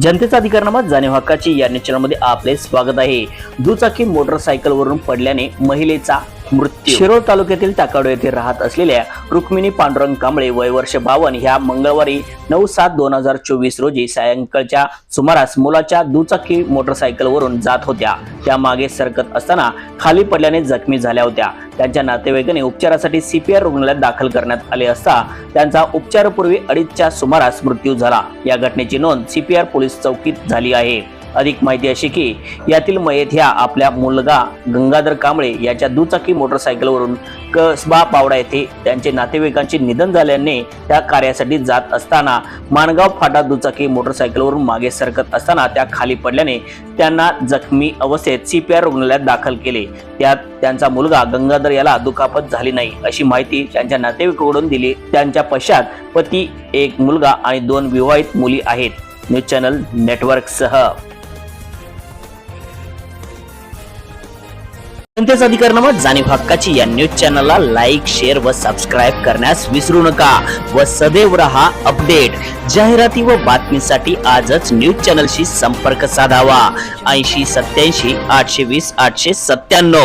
जनतेचा अधिकारनामा जाणीव हक्काची या चॅनलमध्ये आपले स्वागत आहे। दुचाकी मोटरसायकलवरून पडल्याने महिलेचा मृत्यू। शिरोळ तालुक्यातील टाकाडो येथे राहत असलेल्या रुक्मिणी पांडुरंग कांबळे वय वर्ष 52 ह्या मंगळवारी 9/7/2024 रोजी सायंकाळच्या सुमारास मुलाच्या दुचाकी मोटरसायकलवरून जात होत्या। त्या मागे सरकत असताना खाली पडल्याने जखमी झाल्या होत्या। त्यांच्या नातेवाईकांनी उपचारासाठी सीपीआर रुग्णालयात दाखल करण्यात आले असता त्यांचा उपचारापूर्वी 2:30च्या सुमारास मृत्यू झाला। या घटनेची नोंद सीपीआर पोलीस चौकीत झाली आहे। अधिक माहिती अशी की यातील मयत ह्या आपल्या मुलगा गंगाधर कांबळे याच्या दुचाकी मोटरसायकलवरून कसबा पावडा येथे त्यांचे नातेवाईकांचे निधन झाल्याने त्या कार्यासाठी जात असताना माणगाव फाटा दुचाकी मोटरसायकलवरून मागे सरकत असताना त्या खाली पडल्याने त्यांना जखमी अवस्थेत सीपीआर रुग्णालयात दाखल केले। त्यात त्यांचा मुलगा गंगाधर याला दुखापत झाली नाही अशी माहिती त्यांच्या नातेवाईकांकडून दिली। त्यांच्या पश्चात पती, एक मुलगा आणि 2 विवाहित मुली आहेत। न्यूज चॅनल नेटवर्क सह जनतेचा अधिकारनामा जाणीव हक्काची या न्यूज चॅनलला लाईक, शेअर व सबस्क्राईब करण्यास विसरू नका व सदैव रहा अपडेट। जाहिराती व बातमीसाठी आजच न्यूज चॅनलशी संपर्क साधावा। 80 87 820 897।